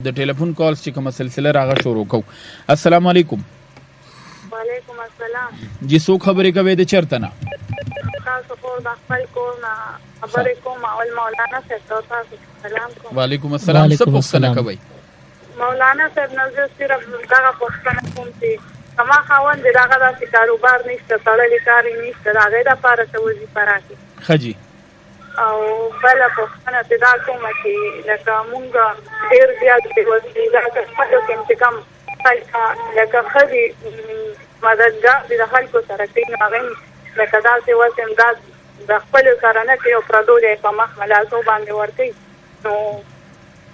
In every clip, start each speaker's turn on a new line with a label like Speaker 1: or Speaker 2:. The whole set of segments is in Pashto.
Speaker 1: د ټلیفون کالز چې کومه سلسله راغه شروع کو. السلام علیکم.
Speaker 2: وعلیکم السلام.
Speaker 1: جی څوک خبرې کوي د چرته نه؟
Speaker 2: تاسو په د خپل کور نه خبرې کوم او مولانا صاحب تاسو سلام کوم.
Speaker 1: وعلیکم السلام. څه پوښتنه کوي؟
Speaker 2: مولانا صاحب نو صرف دغه پوښتنه کوم چې کما خاوند دغه داسې کاروبار نشته، تړلې کار نشته، هغه د لپاره څه وظیفه راکړي.
Speaker 1: خجی
Speaker 2: او بل پوښتنه دا کومه چې لکه مونږ ډېر زیات د وسیله خپلو کې چې کوم لکه ښځې مددګار دي د خلکو سره کوي، نو هغوی لکه داسې وس امداد د خپلو سره نه کوي او پردو دی په مخ ملاسو باندې ورکوي. نو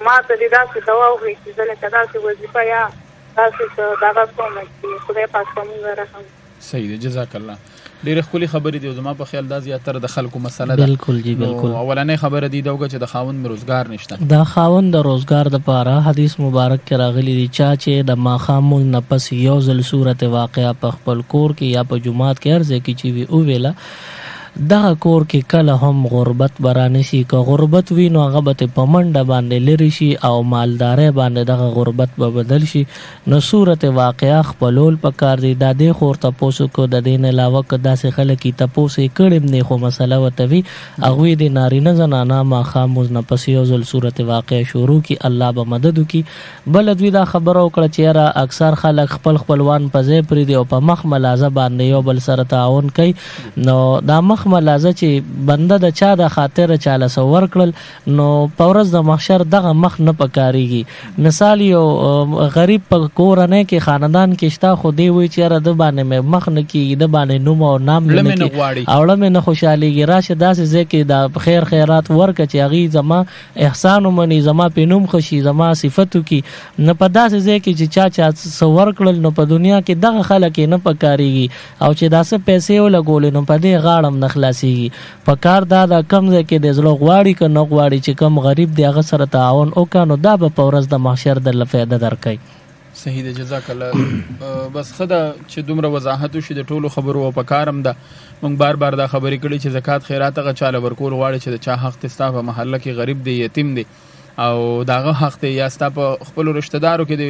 Speaker 2: ما ته دې داسې دوا وښیي چې زه لکه داسې وظیفه یا داسې څه دغه کومه چې خدای پاک په مونږ رحم.
Speaker 1: صحیح دی، جزاک الله. ډېرې ښکلې خبرې دي او زما په خیال دا زیاتره د خلکو مسله ده.
Speaker 3: بالکل جی بالکل.
Speaker 1: اولنۍ خبره دی دا چې د خاوند مې روزګار نشته.
Speaker 3: دا خاوند د روزګار دپاره حدیث مبارک کې راغلی دی چا چې د ماښام نه پس یو ځل صورت واقعه په خپل کور کې یا په جومات کې هر ځای کې چې وي وویله دغه کور کې کله هم غربت برانشي. که غربت وي نو هغه به په منډه باندې لرې شي او مالدارۍ باندې دغه غربت به بدل شي. نو صورت واقعه خپلول پکار دی. دا دې خور تپوسو کو د دې نه علاوه که داسې خلک یې تپوس یې کړی هم دی خو مسله ورته وي هغوی د نارینه زنانه ماښام مونځ نه پس یو ځل صورت واقعه شروع کړي، الله به مدد وکړي. بله دوی دا خبره وکړه چې یاره اکثر خلک خپل خپلوان په ځای پرېږدي او په مخ ملازه باندې یو بل سره تعاون کوي. نو دا مخ ملازه چې بنده د چا د خاطر چاله سو ورکړل نو په ورځ د محشر دغه مخ نه پکاريږي. مثال یو غریب په کورنۍ کې خاندان کې شته خو دی وی چې را د باندې مخ نه کیږي، د باندې نوم او نام نه کی اوړه مې نه خوشاليږي، راشه داسې ځکه د خیر خیرات ورکه چې هغه زما احسان ومني، زما په نوم خوشي، زما صفاتو کې نه په داسې ځکه چې چا سو ورکړل نو په دنیا کې دغه خلک نه پکاريږي او چې داسې پیسې ولګول نو په دې غاړم نه خلاصيږي. په کار دا د کم ځای کې د زړه غواړي که نه غواړي چې کم غریب دی هغه سره تعاون وکړه نو دا به په ورځ د محشر درله فایده درکوي.
Speaker 1: صحیح دی، جزاک الله. بس ښه ده چې دومره وضاحت وشي د ټولو خبرو او په کار هم ده. موږ بار بار دا خبرې کړي چې زکات خیرات هغه چاله ورکول غواړي چې د چا حق دی ستا په محله کې غریب دی یتیم دی او داغه حق دی یا ستا په خپلو رشته دارو کې د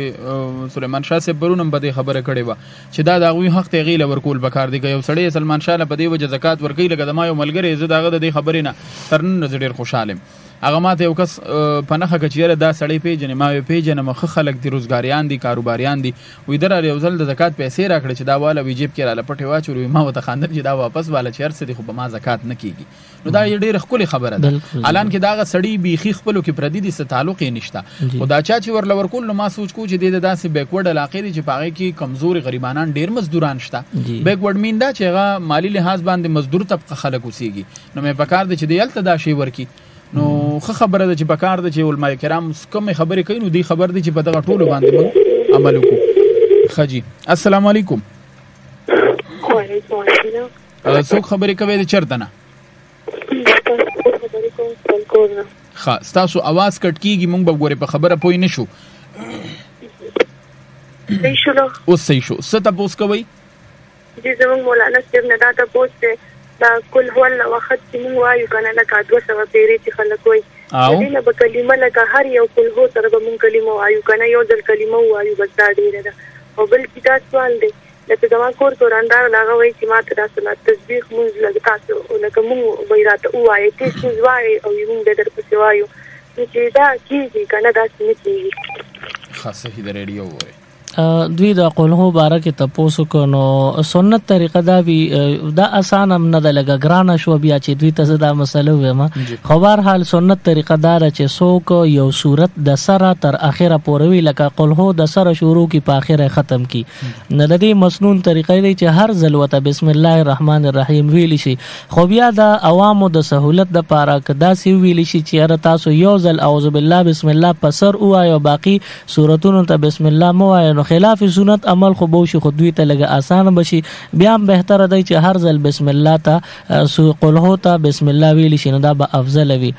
Speaker 1: سلیمان شاه صاحب برون هم به دې خبره کړې وه چې دا د هغوی حق دی هغې له ورکول پکار دی. که یو سړی سلمان شاه له په دې وجه زکات ورکوي لکه د ما یو ملګری زه د هغه د دې خبرې نه تر نن زه ډېر خوشحال یم. هغه ماته یو کس په نښه کړه چې یاره دا سړی پیژنې، ما یې پیژنم ښه خلک دي، روزګاریان دي، کاروباریان دي. وایي ده را یو ځل د زکات پیسې راکړه چې دا واله وي جیب کې راله پټې واچولې. ما ورته خندل چې دا واپس واله چې هر څه دي خو به ما زکات نه کېږي. نو دا یې ډېره ښکلې خبره ده. حالان کې دا هغه سړي بیخي خپلو کې پردي دي څه تعلق یې نشته. خو دا چا چې ورله ورکول نو ما سوچ کو چې دې د داسې بیکورډ علاقې دي چې په هغې کې کمزوري غریبانان ډېر مزدوران شته. بیکورډ مین دا چې هغه مالي لحاظ باندې مزدور طبقه خلک اوسېږي. نو مې پکار دی چې دې هلته دا شی ورکړي. نو ښه خبره ده چې پکار ده چې علماء کرام کومې خبرې کوي نو دې خبر دی چې په دغه ټولو باندې موږ عمل وکړو. ښه جي، السلام علیکم.
Speaker 2: وعلیکم السلام.
Speaker 1: څوک خبرې کوي د چرته نه؟ ښه، ستاسو اواز کټ کېږي، موږ به ګورې په خبره پوه نه شو. اوس صحیح شو. څه تپوس کوئ؟
Speaker 2: جی زموږ مولانا صاحب نه دا تپوس دی دا کل هو الله وخت چې موږ وایو که نه لکه 200 پیرې چې خلک وایي دې نه به کلمه لکه هر یو کل هو سره به موږ کلمه وایو که نه یو ځل کلمه ووایو بس دا ډېره ده. او بل چې دا سوال دی لکه زما کور قرآندار هغه وایي چې ما ته دا صلات تسبیح مونځ لکه تاسو لکه موږ به یې راته ووایئ تېز مونځ وایئ او موږ بیا درپسې وایو نو چې دا کېږي که نه داسې نه کېږي.
Speaker 1: ښه صحیح ده، ریډیو ووایئ.
Speaker 3: دوی د قلهو باره کې تپوسو کو نو سنت طریقه دا وي دا اسان هم نه ده لکه ګرانه شوه بیا چې دوی ته زه دا مسله ووایم. خو بهرحال سنت طریقه دا ده چې څوک یو صورت د سره تر اخره پورې وي لکه قلهو د سره شروع کړي په اخره ختم کړي. نه د دې مسنون طریقه دی چې هر ځل ورته بسم الله الرحمن الرحیم ویلی شي. خو بیا د عوامو د سهولت دپاره که داسې وویلی شي چې یاره تاسو یو ځل اعوذ بالله بسم الله په سر ووایو باقي صورتونو ته بسم الله مه وایو نو خلاف سنت عمل خو بو شي خو دوی ته لګه آسان بشي. بیا هم بهتره دی چې هر ځل بسم الله ته سو قلهو ته بسم الله ویل شي، نو دا به افضل وي.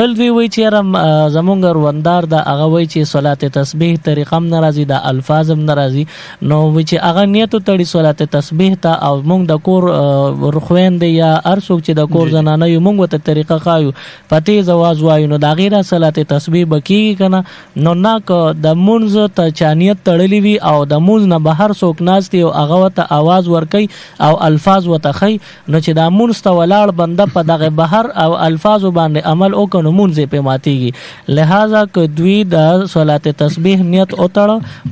Speaker 3: بل دوی وی چې زمونږ روندار دا هغه وی چې صلات تسبیح طریقه هم ناراضي، دا الفاظ هم ناراضي، نو وی چې هغه نیت تړي صلات تسبیح ته او مونږ د کور خويند یا ارڅوک چې د کور زنانه یو مونږ ته طریقه خایو پتی زواز وایو، نو دا غیره صلات تسبیح بکی کنه. نو ناک د مونږ ته چانیت تړلی وی او د مونږ نه بهر څوک ناشتي او هغه ته आवाज ورکي او الفاظ وتخی، نو چې دا مونږ ته ولاړ بنده په دغه بهر او الفاظ باندې عمل وکړو مونږ په ماتيږي. لہذا ک دوی د صلات تسبیح نیت او تړ،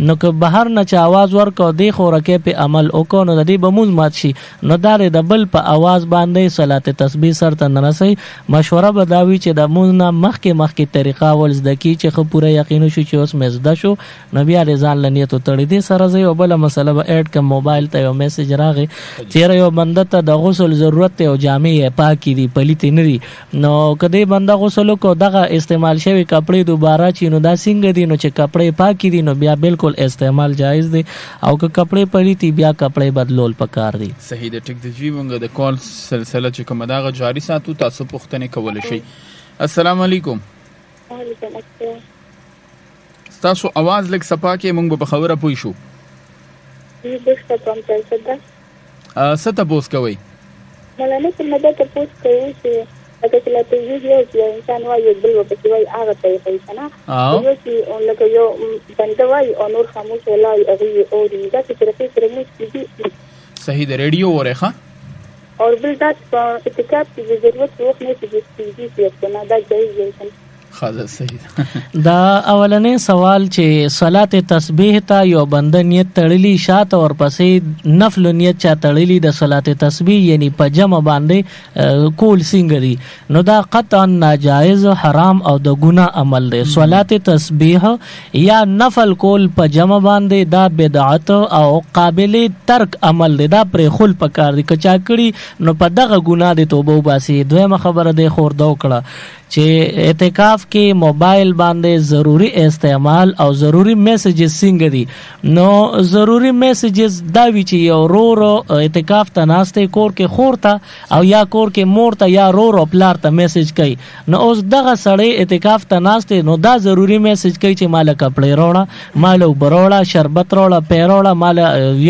Speaker 3: نو ک بهر نه چا आवाज ورکو دی خو رکه په عمل وکړو، نو د دې به مونږ مات شي. نو دا د بل په आवाज باندې صلات تسبیح سره نه نسي. مشوره بداوی چې د مونږ نه مخکې طریقه ولز د کی چې خو پوره یقین شو چې اوس مزدا شو، نو بیا ځان لنیت تړي دي سره زی او بل مسله به اډ ک موبایل ته یو میسج راغی چې یو بنده ته د غسل ضرورت ته او جامې پاکي دي پلیتی نری، نو کدی بنده غسل کو دغه استعمال شوی کپڑے دوباره چینو دا څنګه دي، نو چې کپڑے پاکي دي نو بیا بالکل استعمال جایز دي، او که کپڑے پلیتی بیا کپڑے بدلول پکار دي.
Speaker 1: صحیح ده. ټیک دی جی مونږ د کال سلسله چې کومه داغه جاری ساتو، تاسو پوښتنه کول شي. السلام علیکم.
Speaker 2: وعلیکم السلام.
Speaker 1: تاسو आवाज لږ صفا کې مونږ به خبره پوي شو. څه تاسو کوي؟
Speaker 2: مولانا په مدد تاسو کوي چې اګه چې لا تیږي یو انسان وایي بل په وایي هغه ته یې کنه یو چې لکه یو بنده وایي او نور خاموش ولا هغه او دې دا چې رفیق سره موږ
Speaker 1: صحیح د ریډیو ورخه
Speaker 2: اور بل دا اعتکاف کې ضرورت وخت نه چې دې کنه دا جایز دی.
Speaker 1: خاصه صحیح.
Speaker 3: دا اولنې سوال چې صلات تسبیح ته یو بنده نیت تړلی شاته اور پسې نفل نیت چا تړلی د صلات تسبیح یعنی په جمع باندې کول څنګه دي، نو دا قطعا ناجایز حرام او د ګناه عمل دی. صلات تسبیح یا نفل کول په جمع باندې دا بدعت او قابل ترک عمل دی، دا پر خل پکار دی. کچا کړي نو په دغه ګناه دی توبه وباسي. دویمه خبره دی خورده وکړه چې اعتکاف کې موبایل باندې ضروری استعمال او ضروری میسیجز څنګه دي، نو ضروری میسیجز دا وی چې یو رورو اعتکاف ته ناشته کور کې خورتا او یا کور کې مورتا یا رورو پلار ته میسیج کوي، نو اوس دغه سړی اعتکاف ته ناشته نو دا ضروری میسیج کوي چې مال کپڑے روړه، مال وبروړه، شربت روړه، پیروړه، مال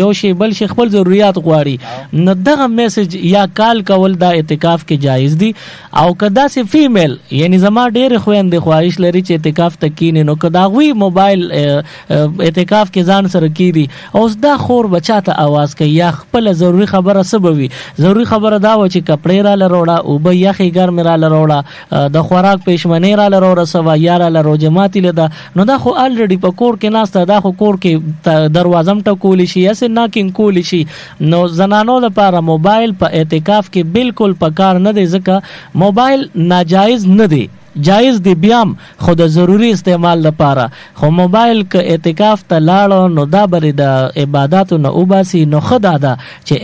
Speaker 3: یو شی بل شي خپل ضرورت غواړي، نو دغه میسیج یا کال کول دا اعتکاف کې جایز دي. او کدا سي فیمیل یعنی زما ډېر خويندې خواهش لري چې اعتکاف ته کینې، نو کدا غوي موبایل اعتکاف کې ځان سره کیدي اوس دا خور بچاته आवाज کوي یا خپل ضروری خبره سبوي. ضروری خبره دا و چې کپڑے را لروړه او به یخي ګرم را لروړه، د خوراک پېشمنې را لروړه، سوا یاره لرو جماعتي لدا، نو دا خو الریډي په کور کې ناشته، دا خو کور کې دروازم ټکول شي یا سه ناکین کول شي. نو زنانو لپاره موبایل په اعتکاف کې بالکل پکار نه دی، ځکه موبایل ناجایز نه دی، جایز دی بیام خو د ضروری استعمال لپاره. خو موبایل ک اعتکاف ته لاړو نو دا بری د عبادتو نه وباسي، نو خدا دا چې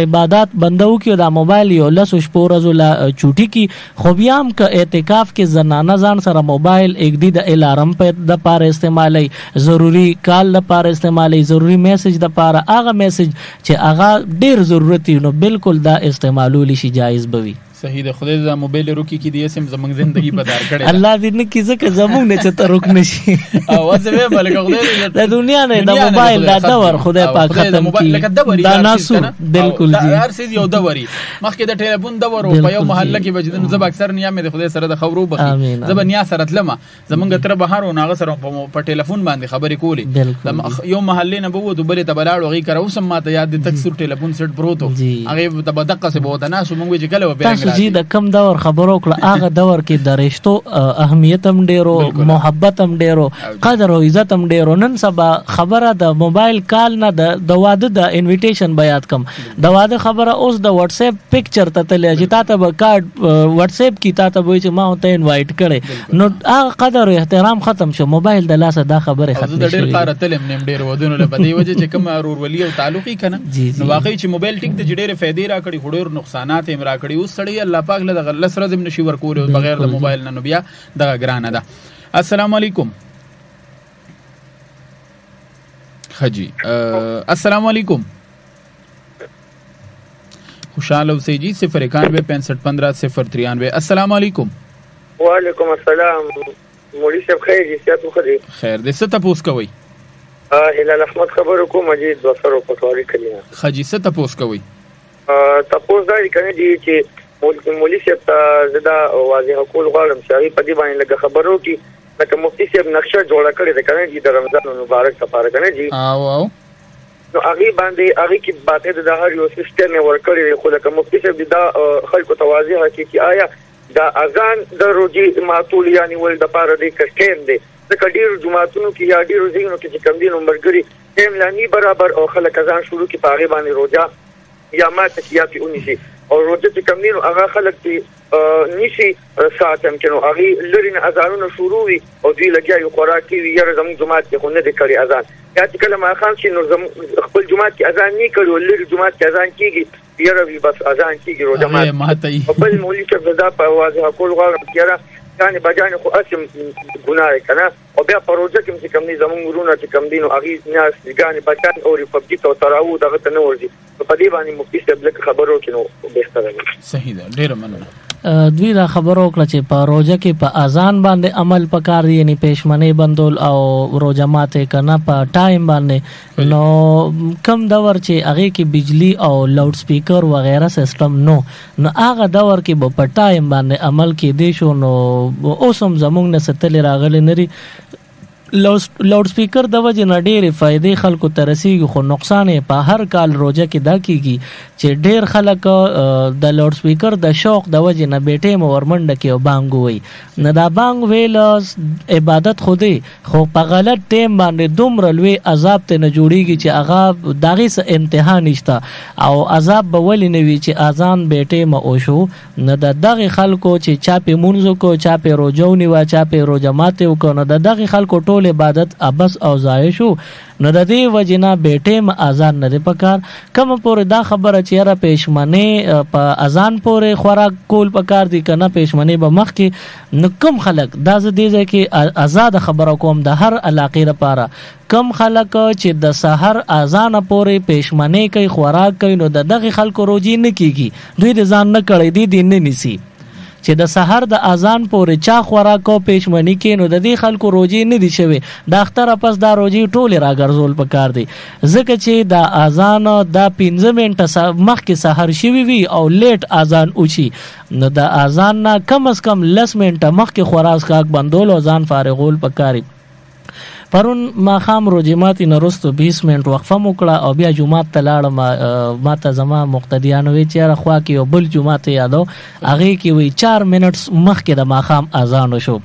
Speaker 3: عبادت بندو کې دا موبایل یو لس شپو رزولا چوټی کی. خو بیام ک اعتکاف کې زنانه ځان سره موبایل یک دی د الارم په د پاره استعمالي، ضروری کال د پاره استعمالي، ضروری میسج د پاره هغه میسج چې هغه ډیر ضرورتي، نو بالکل دا استعمالول شي جایز بوي.
Speaker 1: صحیح ده. خدای دې موبایل روکی کې دې سم زمنګ ژوندۍ بدار کړي،
Speaker 3: الله دې نه کیزه که زمونږ نه چې ته روک نشي.
Speaker 1: او زه به بلګ خدای
Speaker 3: د دنیا نه د موبایل دا دور خدای پاک ختم کړي. دا ناسو بالکل جی
Speaker 1: هر څه یو دوري مخکې د ټلیفون دور او په یو محله کې بجدن زب اکثر نیا مې خدای سره د خبرو بخي زب نیا سره تلمه زمونږ تر بهار او ناغه سره په ټلیفون باندې خبرې کولې، یو محله نه بوو دوبره ته بلاړو غي کرو سم ماته یاد د تکسر ټلیفون سیټ پروتو هغه د بدقه سه بوته ناسو مونږ چې کله وبره
Speaker 3: جی د کم دور خبرو کړه هغه دور کې د رشتو اهمیت هم ډیرو، محبت هم ډیرو، قدر او عزت هم ډیرو. نن سبا خبره د موبایل کال نه د واده د انویټیشن بیات کم د واده خبره اوس د واتس اپ پکچر ته تللی چې تاسو به کارت واتس اپ کی تاسو به چې ما ته انوایټ کړي، نو هغه قدر او احترام ختم شو. موبایل د لاسه دا خبره ختم شو.
Speaker 1: ډیر قاره تلم نیم ډیر ودونه له بدی وجه چې کوم ارور ولی او تعلقي کنه، نو واقعي چې موبایل ټیک د ډیره فائدې را کړي خډور نقصانات هم را کړي. اوس سړی الله پاک له غل سره زم نشي ورکول بغیر د موبایل نه، نو بیا دغه ګرانه ده. السلام علیکم. خجی السلام علیکم. خوشحال اوسئ جی. 0916515 السلام علیکم.
Speaker 4: وعلیکم السلام. مولوی صاحب خیر جی سیات مو خدي
Speaker 1: خیر دې څه تاسو کوي؟
Speaker 4: هلال احمد خبرو کوم مجید وسرو پټوالي کلینا
Speaker 1: خجی څه تاسو کوي؟
Speaker 4: تاسو دا کنه دي چې مولوی صاحب زدا واضح کول غواړم چې په دې باندې لږ خبرو کې لکه مفتی صاحب نقشه جوړه کړې ده کنه چې د رمضان مبارک لپاره کنه جی
Speaker 1: او
Speaker 4: نو هغه باندې هغه کې باندې د هر یو سیستم ورکړي خو لکه مفتی صاحب دا خلکو توازی حقیقي چې آیا دا اذان د روزي معطول یعنی ول د پاره د کټیم دی ځکه ډیر جمعهتونو کې یا ډیر ځینو کې چې کم دي نمبرګري ټیم لانی برابر او خلک اذان شروع کی پاغه باندې روزه یا ماته یا په اونیسی او روزه چې کم دي هغه خلک چې نشي ساتم چې نو هغه لري اذانونه شروع وي او دوی لګیا یو خوراکي وي یا زموږ جماعت کې خو نه د کړي اذان یا چې کله ما خام شي نو خپل جماعت کې اذان نه کړي ولر جماعت کې اذان کیږي یاره بس اذان کیږي روزه ماته خپل مولوی چې دا په واضح کول غواړم کیاره یعنی بجانه خو اسم ګناه کنه او بیا پروژه کې چې کم دي زموږ ورونه چې کم دي نو هغه ناس ځګانې بچان او ریپبلیک او تراو دغه ته نه ورځي په دې باندې مفتی صاحب لکه خبرو کې نو بهتره وي.
Speaker 1: صحیح ده ډیر مننه.
Speaker 3: دوی دا خبرو کړه چې په روزه کې په اذان باندې عمل پکار دی یعنی پېشمنې بندول او روزه ماته کنه په ټایم باندې نو کم دور چې هغه کې بجلی او لاوډ سپیکر وغیرہ سیستم نو هغه دور کې په ټایم باندې عمل کې دی شو نو اوسم زمونږ نه ستل راغلي نری لاوډ سپیکر د وجه نه ډېرې فائدې خلکو ته رسیږي خو نقصان په هر کال روزه کې دا کیږي چې ډېر خلک د لاوډ سپیکر د شوق د وجه نه بیٹې مورمنډه کې او بانګ وي نه دا بانګ ویل عبادت خودي خو په غلط ټیم باندې دومره لوی عذاب ته نه جوړیږي چې هغه دغه څه انتها نشته او عذاب به ولې نه وي چې اذان بیٹې ما او شو نه دغه خلکو چې چا په مونږ کو چا په روزونی وا چا په روزه ماته وکړو نه دغه خلکو ټول عبادت ابس او ضایع شو نو د دې وجنا بیٹې م اذان نه پکار کوم پورې دا خبره چې را پېشمنه په اذان پورې خوراک کول پکار دي کنه پېشمنه به مخ کې نو کوم خلک دا ز دې ځکه آزاد خبره کوم د هر علاقې لپاره کم خلک چې د سحر اذان پورې پېشمنه کوي خوراک کوي نو دغه خلکو روزي نه کیږي دوی د ځان نه کړي دي دین نه نسی چې د سحر د اذان پورې چا خوراک او پېشمنی کې نو د دې خلکو روزي نه دي شوی د اختر پس دا روزي ټول راګرځول پکار دي ځکه چې د اذان د 15 منټه مخکې سحر شوی وي او لیټ اذان اوچی نو د اذان نه کم از کم 10 منټه مخکې خوراک کاک بندول او ځان فارغول پکاري. پرون ما خام روجماتي نرستو 20 منټ وقفه وکړه او بیا جمعه ته لاړم ما ته زما مقتدیان وی چې راخوا کې یو بل جمعه ته یادو هغه کې وی 4 منټ مخکې د ما خام اذان وشو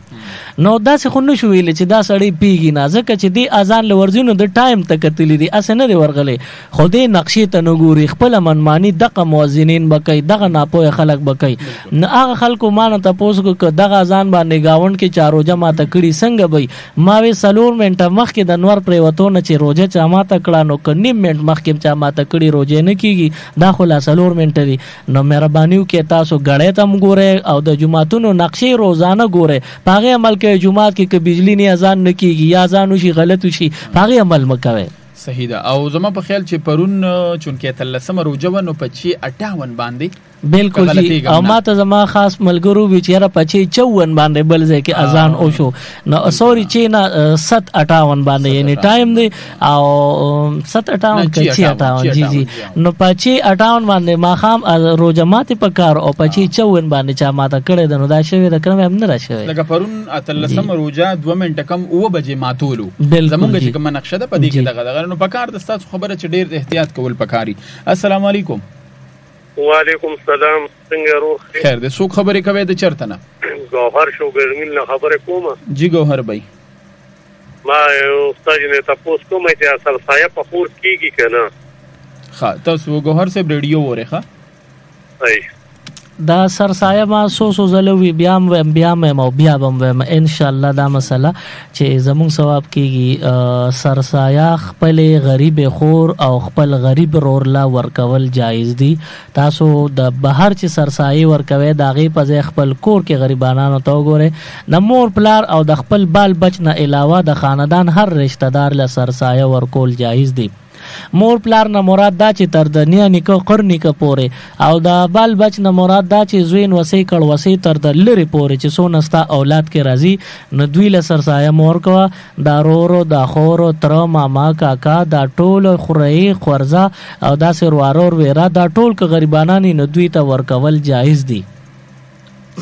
Speaker 3: نو دا څه خو نشو ویل چې دا سړی پیږي نه ځکه چې دی اذان لورځینو د ټایم ته کتلی دي اسنه دی ورغلې خو دې نقشې ته نو ګوري خپل منمانی دغه موازینین بکای دغه ناپوه خلک بکای نه هغه خلکو مان ته پوسو ک دغه اذان باندې گاوند کې چارو جما ته کړي څنګه وي ما وی سلور منټه مخکې د نور پریوتو نه چې روزه چا ما ته کړه نو کنیم منټ مخکې چا ما ته کړي روزه نه کیږي دا خو لا سلور منټه دي نو مهربانيو کې تاسو غړې تم ګوره او د جمعهتونو نقشې روزانه ګوره پاغه عمل کې جمعات کې ک بجلی نه اذان نه کیږي یا اذان وشي غلط وشي پاغه عمل مکوي.
Speaker 1: صحیح ده او زما په خیال چې پرون چونکې تلسم روزه ونو په 58 باندې بالکل جی او ما ته زما خاص ملګرو بیچاره په 54 باندې بل ځای کې اذان او شو نو سوري چې نه 758 باندې یعنی ټایم دی او 758 کې 58 جی جی نو په 58 باندې ما خام روزه ماته په کار او په 54 باندې چا ماته کړه د نو دا شوی د کړم هم نه راشه لکه پرون تلسم روزه 2 منټه کم او بجې ماتولو زمونږ چې کوم نقشه ده په دې کې دغه نو په کار د تاسو خبره چې ډیر احتیاط کول پکاري. السلام علیکم.
Speaker 5: وعلیکم السلام څنګه روح
Speaker 1: خیر دې څوک خبرې کوي د چرته نه
Speaker 5: گوهر شو ګرمین نه خبره کومه
Speaker 1: جی گوهر بھائی
Speaker 5: ما استاد نه تاسو کومه چې اصل سایه په خور کیږي کنه
Speaker 1: ها تاسو گوهر سے ریډیو وره ښه
Speaker 3: دا سرسایه ما سو زلوي بیا هم ان شاء الله دا مسله چې زمون ثواب کیږي سرسایه خپل غریب خور او خپل غریب رورلا ورکول جایز دي. تاسو د بهر چې سرسایه ورکوي دا غي په خپل کور کې غریبانو ته وګوره. د مور پلار او د خپل بال بچ نه علاوه د خاندان هر رشتہ دار له سرسایه ورکول جایز دي. مور پلار نه مراد دا چې تر د نیا نیکه قرنی کا پوره او د بال بچ نه مراد دا چې زوین وسی کړه وسی تر د لری پوره چې سونستا اولاد کې راځي نو دوی له سرسایه مور کوا دا رورو دا خورو تر ماما کاکا دا ټول خوري خورزا او دا سروارور ویرا دا ټول ک غریبانانی نو دوی ته ورکول جایز دي.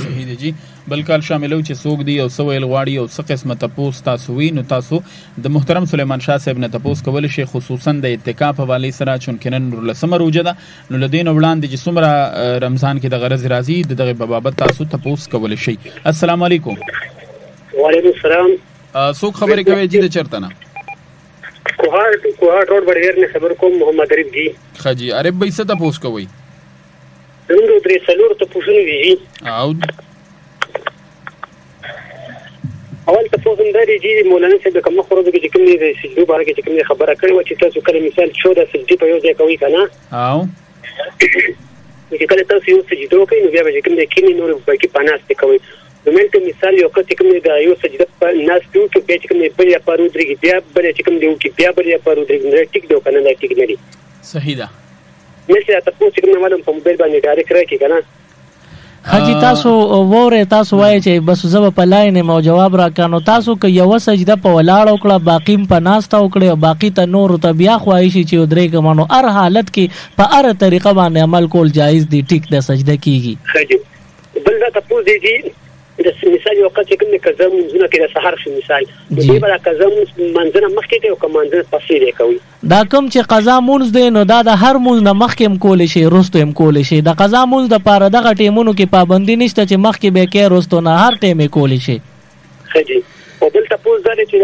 Speaker 1: صحیح دی جی. بلکل شاملو چې څوک دی او سویل غواړي او څه قسمه تپوس تاسو وی نو تاسو د محترم سلیمان شاه صاحب نه تپوس کول شي خصوصا د اعتکاف حواله سره چونکه نن لسمه روزه ده نو لدین وړاندې چې څومره رمضان کې د غرض راځي دغه بابت تاسو تپوس کول شي. السلام علیکم.
Speaker 5: وعلیکم السلام.
Speaker 1: څوک خبرې کوي جی د چرته نه؟
Speaker 5: کوهاټ روډ بډیر نه خبر کوم محمد عرب جی.
Speaker 1: خجی عرب به څه تپوس کوي؟
Speaker 5: دغه درې څلور تپوسونه دي.
Speaker 1: او
Speaker 5: اول تاسو هم درې جی مولانا صاحب کوم خبره کې کوم دي سجدو باره کې کوم خبره کړې و چې تاسو کله مثال شو د سجدي په یو ځای کوي کنه
Speaker 1: او
Speaker 5: چې کله تاسو یو سجدو کوي نو بیا به کوم د کینی نور باقي پناست کوي نو مې مثال یو کته کوم د یو سجده په ناس ته کې به کوم په یا پارو درې بیا بل چې کوم دی کې بیا بل یا پارو درې ټیک دو کنه دا ټیک نه دي.
Speaker 1: صحیح ده.
Speaker 5: مې تاسو چې کوم معلوم په موبایل باندې ډایرکټ راکې کنه
Speaker 3: حاجی تاسو وره تاسو وای چې بس زب په لاین مو جواب راکانو تاسو که یو سجده په ولاړ وکړه باقی په ناستا وکړه او باقی ته نور ته بیا خوایشي چې درې کمانو هر حالت کې په هر طریقه باندې عمل کول جایز دي. ټیک د سجده کیږي.
Speaker 5: خجو بل دا تاسو دي د مثال یو وخت کوم کزه منځونه کې د سحر شو مثال دې بل کزه منځنه مخکې ته او کمانځنه پسې دی کوي
Speaker 3: دا کوم چې قضا مونږ دی نو دا د هر مونږ نه مخکې کول شي رستو هم کول شي. د قضا مونږ د پاره دغه ټیمونو کې پابندي نشته چې مخکې به کې رستو نه هر ټیم کول شي.
Speaker 5: خجي او بل تاسو دا چې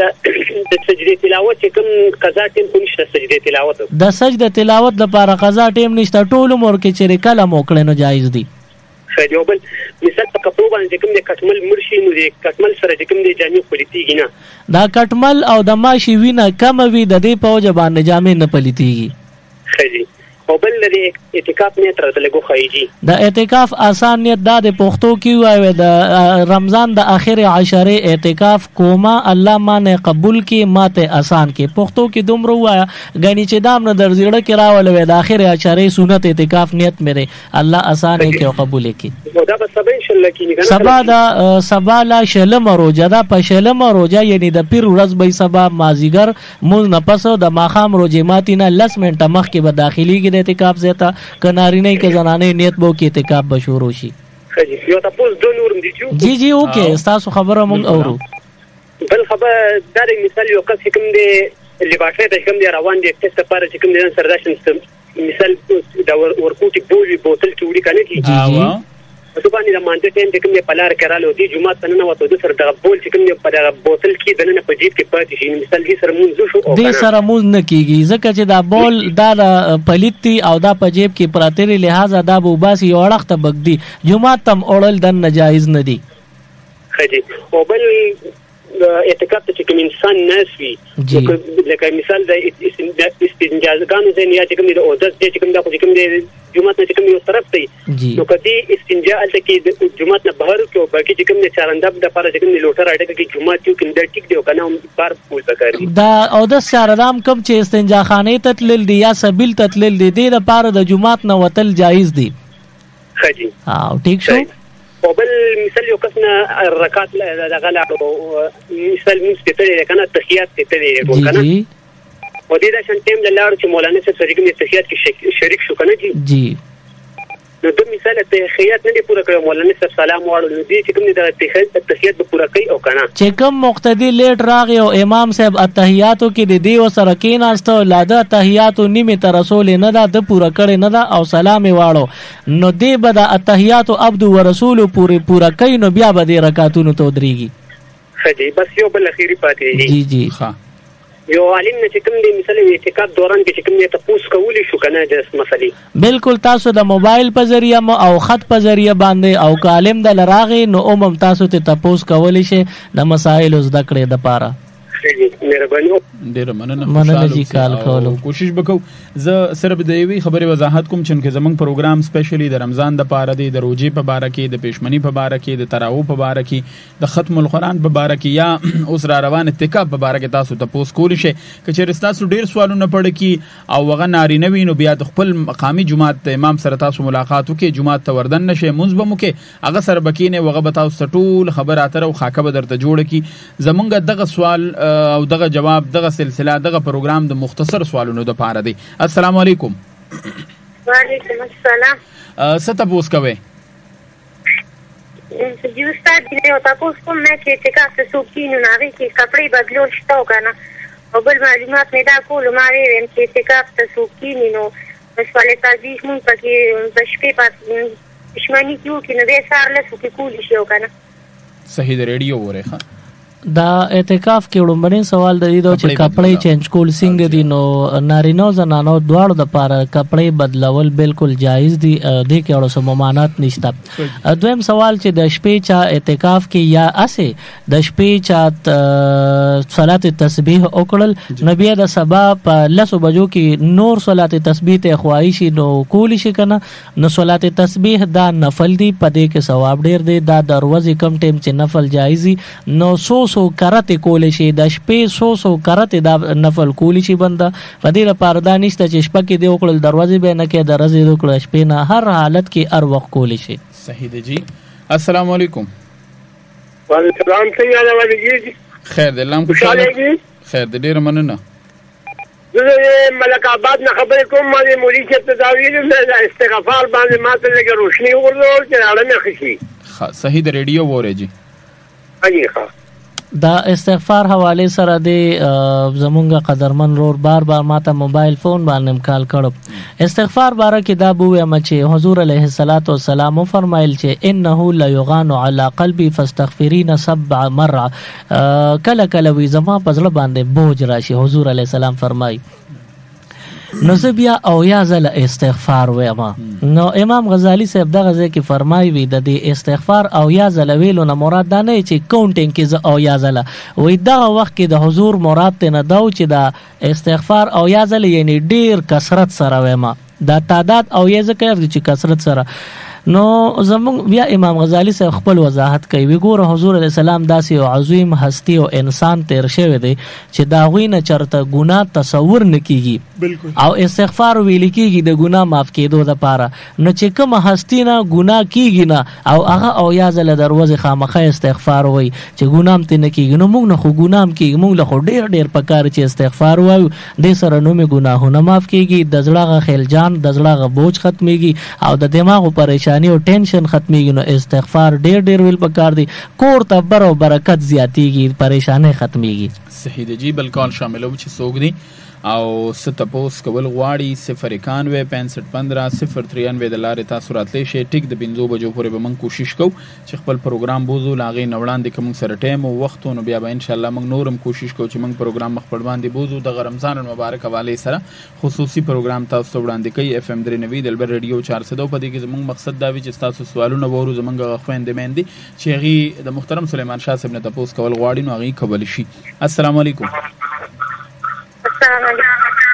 Speaker 5: د سجدي تلاوت کوم قضا ټیم کو نشته سجدي تلاوت
Speaker 3: د سجده تلاوت لپاره قضا ټیم نشته ټول عمر کې چې کله موکړه نو جایز دي.
Speaker 5: خجي بل مثال په کپو باندې کوم د کټمل مرشي نو د کټمل سره کوم د جامع پلیتیږي نه
Speaker 3: دا کټمل او د ماشي وینه کم وی د دې په وجه باندې جامع نه پلیتیږي.
Speaker 5: خجي او بل د اعتکاف نه تر تلګو خایجی
Speaker 3: د اعتکاف آسان نیت د پښتو کې وایي د رمضان د اخر عشره اعتکاف کوما الله مانه قبول کې ماته آسان کې پښتو کې دومره وایا غنی چې دام نه درځړه کې راولوي د اخر عشره سنت اعتکاف نیت مې الله آسان کې او قبول کې
Speaker 5: دا به سبا ان شاء الله کې
Speaker 3: سبا دا سبا لا شلم روزه دا په شلم روزه یعنی د پیر ورځ به سبا مازیګر مون نه پسو د ماخام روزه ماتینا 10 منټه مخ کې به داخلي کې اعتکاف زیتا کناری نه کې زنانه نیت بو کې اعتکاف بشورو شي.
Speaker 5: خجی یو تاسو دو نورم دي
Speaker 3: جی جی اوکے تاسو خبره مونږ اورو.
Speaker 5: بل خبر دا مثال یو کس کوم دی لباشه ته کوم دی روان دي تست لپاره چې کوم دی سرداشن مثال دا ورکوټي بولی بوتل چوری کنه کی
Speaker 3: جی جی
Speaker 5: په باندې د مانته ټیم کې کوم دی پلار کرالو دی جمعه تنه وته د سر د بول چې کوم دی په بوتل کې دنه په جیب کې پاتې شي مثال دې سره مونږ شو او
Speaker 3: دې سره مونږ نه کیږي ځکه چې دا بول دا پلیتی او دا په جیب کې پراتری لہذا دا بوباسي یو وخت بغدي جمعه تم اورل د ناجایز نه دي.
Speaker 5: خجی او بل اعتکاف ته کوم انسان ناسوي لکه مثال د استنجاګانو ځین یا کوم د اودس چې کوم د کوم د جمعه ته کوم یو طرف دی نو کدي استنجاء ته کې د جمعه نه بهر کې باقي چې کوم د چارندب د لپاره چې کوم د لوټر اړه کې جمعه چې کوم د ټیک دی کنه بار پول پکاري
Speaker 3: دا اودس چارندام کوم چې استنجا خانه ته تلل دی یا سبیل ته تلل دی د لپاره د جمعه نه وتل جایز دی.
Speaker 5: خجی
Speaker 3: ټیک شو.
Speaker 5: او بل مثال یو کسنه رکعات د غلا مثال مستتلې کنه تحیات تلې کنه او دې دا شان ټیم لاړ چې مولانا صاحب سره کوم تحیات کې شریک شو کنه جی نو د مثال تحیات نه پوره کړو مولانا صاحب سلام واړو نو دې چې کوم د تحیات به پوره کوي او کنه
Speaker 3: چې کوم مقتدی لیټ راغی او امام صاحب التحیاتو کې د دې وسره کېناستو لاده تحیاتو نیمه تر رسول نه دا د پوره کړي نه دا او سلام واړو نو دې به د التحیاتو عبد و رسول پوره کوي نو بیا به د رکعاتونو ته درېږي.
Speaker 5: خجی بس یو بل اخیری پاتې
Speaker 3: جی جی
Speaker 1: ها
Speaker 5: یو عالم نه چې کوم دی مثلا اعتکاف دوران کې چې کوم دی تاسو کولی شو کنه د مسلې
Speaker 3: بالکل تاسو د موبایل په ذریعہ او خط په ذریعہ باندې او کالم د لراغي نو اومم تاسو ته تاسو کولی شي د مسائل زده کړې د پاره.
Speaker 5: مهرباني
Speaker 1: ډیره مننه
Speaker 3: جی کال کولو.
Speaker 1: کوشش وکړو زه صرف د یوې خبرې وضاحت کوم چې زمونږ پروګرام سپیشلی د رمضان د پاره دی، د روزي په باره کې، د پېشمنی په باره کې، د تراویح په باره کې، د ختم القرآن په باره کې یا اوس را روان اعتکاف په باره کې تاسو تاسو کولی شئ. که چېرې تاسو ډیر سوالونه پړ کی او هغه نارینه وي نو بیا د خپل مقامی جماعت امام سره تاسو ملاقات وکړئ، جماعت ته وردن نشئ، مونځ به مو کې هغه سره بکینه وغه به تاسو ټول خبر اتر او خاکه به درته جوړ کی. زمونږ دغه سوال او دغه جواب دغه سلسله دغه پروګرام د مختصر سوالونو د پاره دی. السلام علیکم.
Speaker 2: وعلیکم السلام.
Speaker 1: ست پوس کوي
Speaker 2: جی استاد دې او تاسو کوم نه چې اعتکاف ته سوکینو ناغي کې کپڑے بدلول شته او کنه او بل معلومات مې دا کول ما ویم چې اعتکاف ته سوکینو مسئله تاسو مون پکې د شپې پات پښمنی کیو کې نه به سار له سوکې کولی شي او کنه
Speaker 1: صحیح د ریډیو وره
Speaker 3: دا اعتکاف کې وړاندې سوال د دې چې کپڑے چینج کول څنګه دي نو نارینو زنانو دواړو د پاره کپڑے بدلول بالکل جایز دي د کې اړه سم ممانعت نشته. دویم سوال چې د شپې چا اعتکاف کې یا اسه د شپې چا صلات تسبیح وکړل نبی د سبا په 10 بجو کې نور صلات تسبیح ته خوایشي نو کولی شي کنه نو صلات تسبیح دا نفل دی پدې کې ثواب ډیر دی دا دروازه کم ټیم چې نفل جایزي نو سو کرته کولی شي د شپې سو کرته دا نفل کولی شي بنده فدی لپاره دا نشته چې شپه کې دی وکړل دروازه به نه کې درځي وکړل شپې نه هر حالت کې هر وخت کولی شي.
Speaker 1: صحیح دی جی. السلام علیکم.
Speaker 5: وعلیکم السلام. څنګه حواله
Speaker 1: خیر دی الله خوشاله خیر دی ډیر مننه.
Speaker 5: زه ملک آباد نه خبرې کوم ما دې مولوی چې تداویل د استغفار باندې ماته لګه روشنی ورول چې اړه نه خشي.
Speaker 1: صحیح د ریډیو وره جی.
Speaker 5: اجي
Speaker 3: دا استغفار حواله سره د زمونږ قدرمن رور بار ماته موبایل فون باندې کال کړو استغفار باره کې دا بوې ما چې حضور علیه الصلاۃ والسلام فرمایل چې انه لا یغان علی قلبی فاستغفرین 7 مره کله کله وی زما پزړه باندې بوج راشي حضور علیه السلام فرمای نو بیا او یا زل استغفار وېما نو امام غزالی صاحب دغه ځکه فرمایي وي د دې استغفار او یا زل ویلو نه مراد دا نه چې کاونټینګ کې او یا زل وې دغه وخت کې د حضور مراد ته نه داو چې دا استغفار او یا زل یعنی ډیر کثرت سره وېما دا تعداد او یا ذکر چې کثرت سره نو زمون بیا امام غزالی صاحب خپل وضاحت کوي وی ګوره حضور علیه السلام داسې او عظیم هستی او انسان تیر شوی دی چې دا غوینه چرته ګناه تصور نکېږي او استغفار ویل کېږي د ګناه معاف کېدو لپاره نو چې کوم هستی نه ګناه کېږي نه او هغه او یا زله دروازه خامخه استغفار وای چې ګناه ته نه کېږي نو موږ نه خو ګناه کېږي موږ له خو ډیر پکار چې استغفار وایو د سره نو می ګناهونه معاف کېږي د زړه خلجان د زړه بوج ختميږي او د دماغ پریشانی او ټینشن ختميږي نو استغفار ډیر ویل پکار دی کور ته بر او برکت زیاتیږي پریشانی ختميږي.
Speaker 1: صحیح دی جی بل کال شامل او چې سوګ دی او ستپوس کول غواړي 0915515 د لارې تاسو راتلی شئ ټیک د 5 بجو پورې به موږ کوشش کوو چې خپل پروګرام بوزو لاغې نوړاندې کوم سره ټایم او وخت نو بیا به ان شاء الله موږ نورم کوشش کوو چې موږ پروګرام مخ باندې بوزو د رمضان المبارک حواله سره خصوصي پروګرام تاسو وړاندې کوي اف ام 93 دلبر ریډیو 400 په دې کې زموږ مقصد دا وی چې تاسو سوالونه وورو زموږ خويندې مېندې چې هغه د محترم سلیمان شاه صاحب نه تاسو کول غواړي نو هغه قبول شي. السلام علیکم.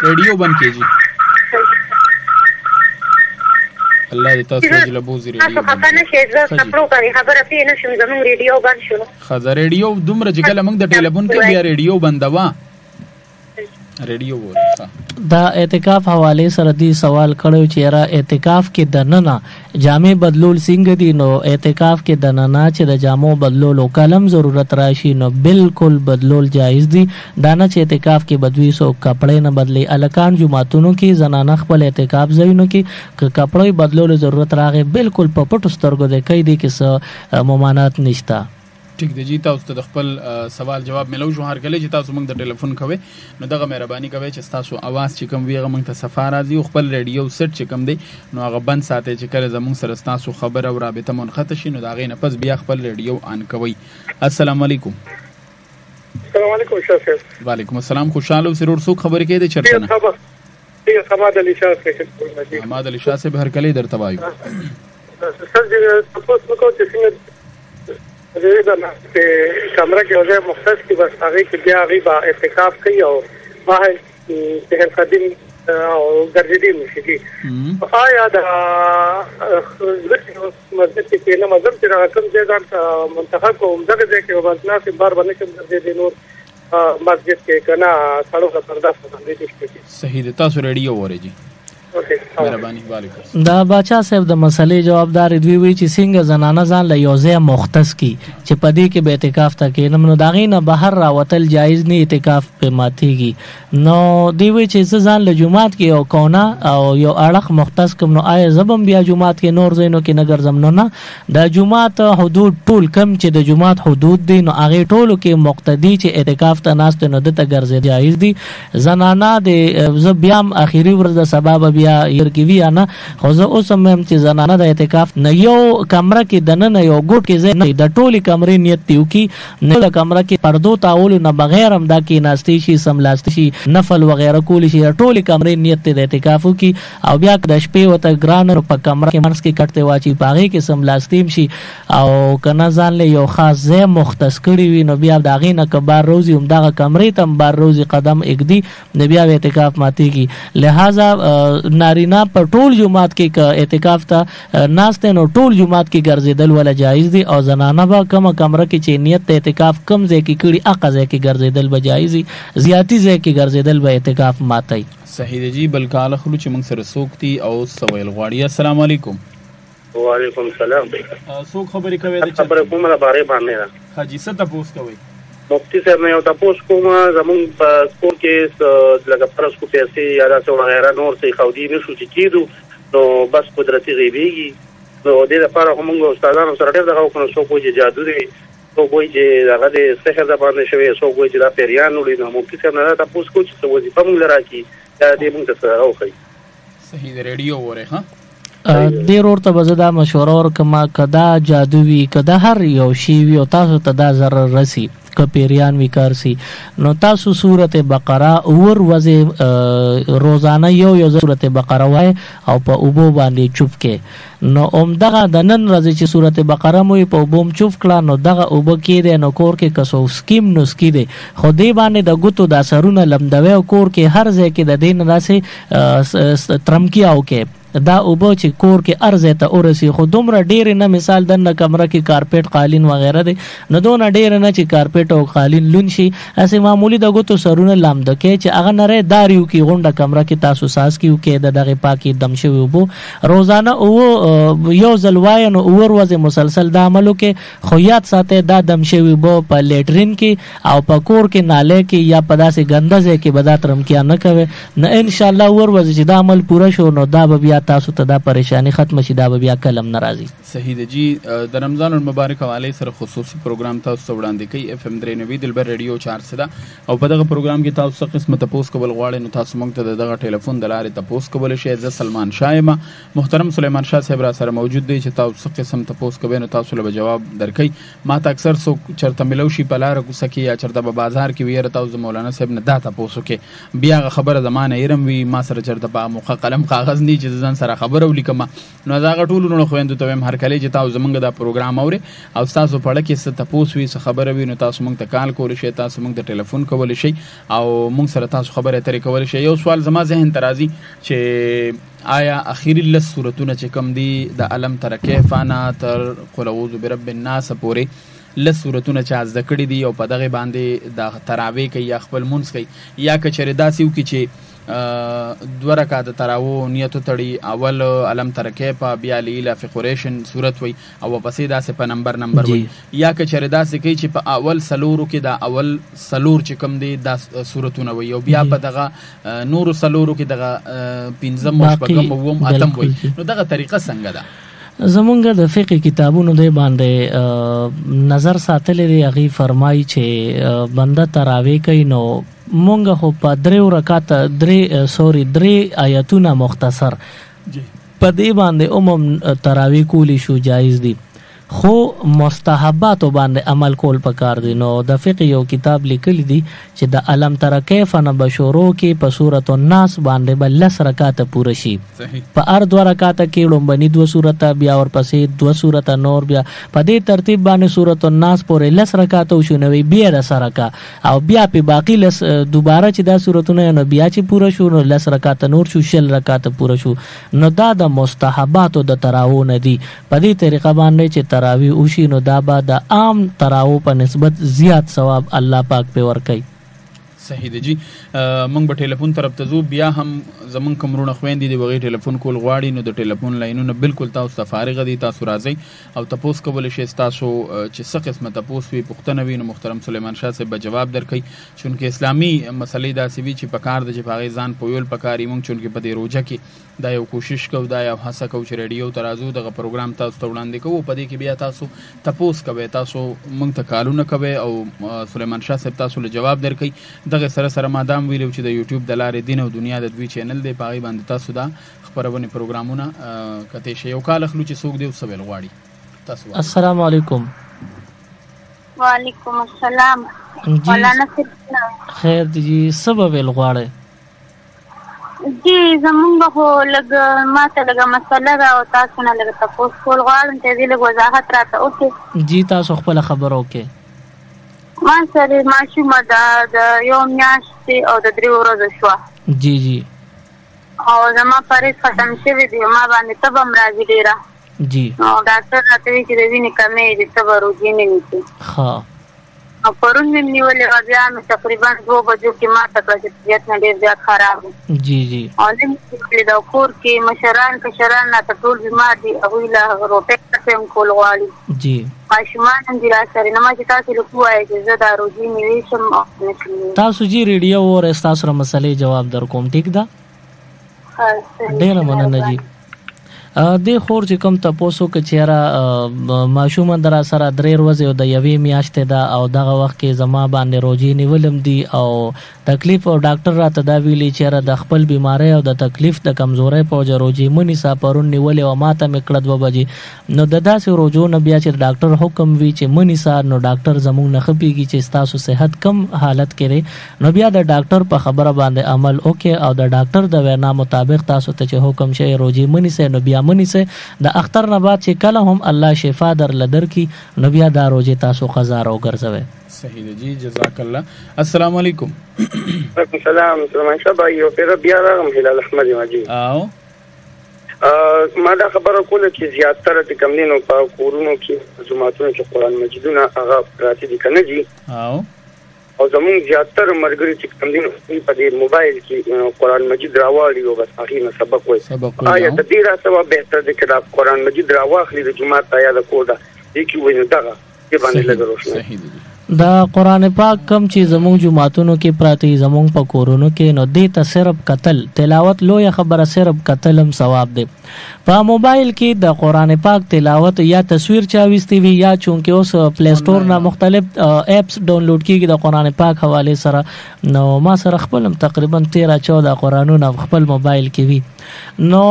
Speaker 1: ریڈیو بند کیجی الله دې تاسو جل بوزي ریډیو
Speaker 2: خفه نشئ زه خبرو کوي خبره پی نشم زموږ ریډیو بند شو
Speaker 1: خزه ریډیو دومره چې کله موږ د ټلیفون کې بیا ریډیو بندوا ریډیو وره
Speaker 3: دا اعتکاف حواله سره دی سوال کړو چې را اعتکاف کې د ننا جامې بدلول څنګه دي نو اعتکاف کې د ننا چې د جامو بدلول او کلم ضرورت راشي نو بالکل بدلول جایز دي دا نه چې اعتکاف کې بدوي سو کپڑے نه بدلي الکان جمعتونو کې زنانه خپل اعتکاف ځایونو کې کپڑے بدلول ضرورت راغی بالکل په پټو سترګو د کوي دي کې ممانعت نشته.
Speaker 1: ٹھیک دی جی تاسو ته خپل سوال جواب ملو شو هر کله چې تاسو موږ د ټلیفون کوي نو دغه مهرباني کوي چې تاسو आवाज چې کوم ویغه موږ ته صفه راځي خپل ریډیو سیټ چې کوم دی نو هغه بند ساتي چې کله زموږ سره تاسو خبر او رابطه منقطع شي نو دا غي نه پس بیا خپل ریډیو آن کوي. السلام علیکم.
Speaker 6: السلام علیکم شاه صاحب.
Speaker 1: وعلیکم السلام. خوشاله سرور څوک خبرې کوي د چرته نه؟
Speaker 6: حماد علي شاه صاحب.
Speaker 1: حماد علي شاه صاحب هر کله درته وایو.
Speaker 6: سر دې تاسو کو چې څنګه دې دا چې کمره کې اوسه مختص کی بس هغه کې بیا غیبا اعتکاف کوي او ما ته قدیم او ګرځېدي مشي. آیا دا مسجد کې نه مذهب چې راکم ځای منتخب کوم دغه ځای کې وباسنا چې بار باندې کوم ګرځېدي نور مسجد کې کنا سړو کا پردا باندې دي.
Speaker 1: صحیح ده. تاسو ریډیو اورئ جی. مهرباني. وعلیکم.
Speaker 3: دا بچا صاحب د مسلې جوابدار دی وی چې څنګه زنانه ځان له یوځه مختص کی چې پدې کې به اعتکاف تا کې نو داغې نه بهر راوتل جایز نه اعتکاف په ماتيږي. نو دی وی چې ځان له جمعات کې او کونا او یو اړخ مختص کوم نو آیا زبم بیا جمعات کې نور زینو کې نګر زم نه د جمعات حدود ټول کم چې د جمعات حدود دي نو هغه ټولو کې مقتدی چې اعتکاف ته ناست نه د تګرځي جایز دي. زنانه د زبيام اخیری ورځ د سبب بیا يرګوي انا خو زه اوس هم چې زنانه د اعتکاف نه یو کمره کې دنه یو ګوټ کې زه نه د ټولي کمرې نیت دیو کې نه د کمره کې پردو تاول نه بغیر هم دا کې ناشتي شي سملاست شي نفل وغیرہ کول شي ټولي کمرې نیت د اعتکاف کې او بیا د شپې وته ګران په کمره کې منس کې کټته واچي پاغي کې سملاستیم شي او کنه ځان له یو خاص ځای مختص کړی وي نو بیا داغې نه کبار روزي هم دغه کمرې تم بار روزي قدم اګدي نو بیا اعتکاف ماتيږي. لہذا نارینا پر ټول جمعات کې اعتکاف ته ناشته نو ټول جمعات کې ګرځیدل ولا جایز دي او زنانه با کم کمره کې چې نیت اعتکاف کم ځای کې کړي اقا ځای کې ګرځیدل به جایز دي زیاتی ځای کې ګرځیدل به اعتکاف ماتای.
Speaker 1: صحیح دی جی. بلکاله خلو چې موږ سره سوکتي او سویل غواړي. السلام علیکم.
Speaker 7: وعلیکم السلام.
Speaker 1: څوک خبرې کوي د
Speaker 7: خبره کومه باره باندې
Speaker 1: حاجی ست تاسو کوي
Speaker 7: مفتی صاحب نه یو تاسو کومه زمون په سکول کې لکه فرض کو پیسې یا تاسو وغیرہ نور څه خودي نشو چې کیدو نو بس قدرتي غیبیږي نو د دې لپاره موږ استادانو سره ډېر دغه کوو څو کوی چې جادو دی څو کوی چې هغه د سحر د باندې شوی څو کوی چې دا پیریان وړي نو مفتی صاحب نه تاسو کو چې وظیفه موږ لراکي دا دې موږ سره راوخی.
Speaker 1: صحیح دی. ریډیو وره ها
Speaker 3: ډیر ورته بزدا مشوره ور کما کدا جادووي کدا هر یو شی وي او تاسو ته دا ضرر رسی کپیریان وکړ سي نو تاسو سورته بقره اور وځي روزانه یو سورته بقره وای او په اوبو باندې چوپ کې نو دغه د نن ورځې چې سورته بقره مو په اوبوم چوپ کړه نو دغه اوبو کې د نو کور کې کسو سکیم نو سکی دی خو دې باندې د ګوتو د اثرونه لمدوي او کور کې هر ځای کې د دین راسه ترمکی او کې دا اوبو چې کور کې ارزه ته اورسي خو دومره ډیر نه مثال د کمره کې کارپیټ قالین وغیرہ دي نو دونه ډیر نه چې کارپیټ او قالین لون شي اسې معمولی د ګوتو سرونه لامد کې چې هغه نره داریو کې غونډه کمره کې تاسو ساس کیو کې دغه پاکي دمشوي وبو روزانه او یو ځلوای نو اور وځي مسلسل د عملو کې خو یاد ساته دا دمشوي وبو په لیټرین کې او په کور کې ناله کې یا په داسې ګندزه کې بداترم کې نه کوي نه ان شاء الله اور وځي چې دا عمل پوره شو نو دا بیا تاسو ته دا پریشانی ختم شي دا بیا کلم ناراضي.
Speaker 1: صحیح دی جی. د رمضان المبارک حواله سره خصوصي پروګرام تاسو وړاندې کوي اف ام 93 دلبر ریډیو چارسدہ او په دغه پروګرام کې تاسو قسمه تاسو کول غواړئ نو تاسو موږ ته دغه ټلیفون د لارې تاسو کول شي. ز سلمان شاه محترم سلیمان شاه صاحب را سره موجود دی چې تاسو قسم تاسو کوي نو تاسو له جواب درکې. ما ته اکثر سو چرته ملو شي په لار کو سکی یا چرته په بازار کې ویره تاسو مولانا صاحب نه دا تاسو کې بیا خبره زمانه ایرم وی ما سره چرته په مخ قلم کاغذ نه چې ځان سره خبرو لیکم نو دا غټول نو خويندو ته هم هر کله چې تاسو زمونږ دا پروګرام اوري او تاسو په لکه ست تاسو وی څه خبره وي نو تاسو مونږ ته کال کول شي تاسو مونږ ته ټلیفون کول شي او مونږ سره تاسو خبره اترې کول شي. یو سوال زما ذهن ترازی چې آیا اخیری لس سورتونه چې کم دي د علم تر کیفانا تر قل اعوذ برب الناس پورې لس سورتونه چې ذکر دي او په دغه باندې د تراویح کوي یا خپل مونږ کوي یا کچره داسیو کې چې دو رکعات تراو نیتو تړي اول علم ترکه په بیا لیلا فی قریشن صورت وي او پسې داسې په نمبر وي یا کچره داسې کوي چې په اول سلورو کې دا اول سلور چې کم دي د صورتونه وي او بیا په دغه نور سلورو کې دغه پنځم مشبقم ووم اتم وي نو دغه طریقه څنګه ده؟
Speaker 3: زمونږ د فقه کتابونو دی باندې نظر ساتلې دی هغه فرمایي چې بنده تراویح کوي نو مونږ خو په درې آیاتونه مختصر په دې باندې تراویح کولی شو جایز دي خو مستحبات باندې عمل کول پکار دي. نو د فقه یو کتاب لیکلی دی چې د علم تر کیف نه بشورو کې په سورۃ الناس باندې بل 10 رکعات پوره شي. په هر 2 رکعات کې لومبني 2 سورۃ بیا ورپسې 2 سورۃ نور بیا په دې ترتیب باندې سورۃ الناس پورې 10 رکعات وشونوي بیا د سرکا او بیا په باقی دوباره چې دا سورتونه نو بیا چې پوره شو نو 10 رکعات نور شو 6 رکعات پوره شو. نو دا د مستحبات د تراویح نه دي. په دې طریقه باندې چې تراویح وشي نو دا به د عام تراویح په نسبت زیات ثواب الله پاک په ورکي.
Speaker 1: صحیح دی جی. مونږ به ټلیفون طرف ته ځو. بیا هم زمونږ کمرونه خويندې دی وغي ټلیفون کول غواړي نو د ټلیفون لاینونه بالکل تاسو ته فارغ دي. تاسو راځي او تاسو کول شي تاسو چې څه قسمه تاسو وي پښتنه وي نو محترم سلیمان شاه صاحب به جواب درکړي. چونکه اسلامی مسلې داسې وي چې پکار د جپاغي ځان پویل پکاري. مونږ چونکه په دې روزه کې دا یو کوشش کوو دا یو هڅه کوو چې ریډیو ترازو دغه پروګرام تاسو ته وړاندې کوو. په دې کې بیا تاسو کوي تاسو مونږ ته کالونه کوي او سلیمان شاه صاحب تاسو له جواب درکړي. دغه سره مادام ویلو چې د یوټیوب د لارې دین او دنیا د دوی چینل دی پاغي باندې تاسو دا خبرونه پروګرامونه کته شی یو کال خلو چې څوک دی وسویل غواړي تاسو.
Speaker 3: السلام علیکم.
Speaker 8: وعلیکم السلام. مولانا
Speaker 3: خیر دی سبب ول غواړي
Speaker 8: جی زمونږ خو لګ ماته لګ مسله را او تاسو نه لګ تاسو کول غواړم ته دې لګ وضاحت راته اوکې.
Speaker 3: جی تاسو خپل خبرو کې
Speaker 8: ما سره ماشومه د یو میاشتې او د 3 ورځې شو.
Speaker 3: جی جی.
Speaker 8: او زما پرې ختم شوی دی ما باندې تبم راځي ډیره.
Speaker 3: جی.
Speaker 8: او ډاکټر راته وی چې د وینې کمې دي تب روزي نه نیسي.
Speaker 3: ها.
Speaker 8: او پرون مې نیولې بیا نو تقریبا 2 بجو کې ما ته کړه چې طبیعت نه ډیر زیات خراب.
Speaker 3: جی جی.
Speaker 8: او دې د کور کې مشران نه ټول بیمار دي او لا روټه ته کول غواړي.
Speaker 3: جی.
Speaker 8: ماشومان هم دي راځي نو ما چې تاسو له کوه چې زه دا روزي نیوي
Speaker 3: تاسو جی ریډیو او تاسو سره مسلې جواب در کوم ٹھیک ده. ډیر مننه جی. د خور چې کوم تاسو کې چیرې ماشوم در سره 3 ورځې او د یوې میاشتې دا او دغه وخت کې زما باندې روزي نیولم دي او تکلیف او ډاکټر راته دا ویلي چې د خپل بیماری او د تکلیف د کمزورۍ په وجه روزي مونږ سا پرون نیولې او ماته مکړه 2 بجې نو د داسې روزو نه بیا چې ډاکټر حکم وی چې مونږ سا نو ډاکټر زموږ نه خپيږي چې تاسو صحت کم حالت کې نو بیا د ډاکټر په خبره باندې عمل وکړي او د ډاکټر د وینا مطابق تاسو ته چې حکم شي روزي مونږ سه نو بیا مونږ سه د اختر نه بعد چې کله هم الله شفا در لدر کی نو بیا دا روزي تاسو قضا راو ګرځوي.
Speaker 1: صحیح دی جزاک الله. السلام علیکم.
Speaker 4: وعلیکم السلام. سلمان شاه بھائی او پیر بیا راغم هلال احمد ماجی. ما دا خبره کوله چې زیاتره د کمنینو په کورونو کې جمعهتونو کې قران مجیدونه هغه راځي دي کنه جی. او زمون زیاتره مرګري چې کمنینو په دې موبایل کې قران مجید راوړي او بس هغه نه سبق وایي. آیا د دې راځه به تر دې کې قران مجید راوخلي د جمعه یا د کوډه دې کې ویني دغه کې باندې لګروښنه. صحیح دی.
Speaker 3: دا قران پاک کم چې زموږ جمعاتونو کې پراتی زموږ په کورونو کې نو دې ته صرف قتل تلاوت لوی خبره صرف قتل هم ثواب دی. په موبایل کې د قران پاک تلاوت یا تصویر چاويستي وي یا چونکه اوس پلی سٹور نه مختلف اپس ډاونلوډ کیږي د قران پاک حواله سره نو ما سره خپل تقریبا 13-14 قرانونه خپل موبایل کې وي نو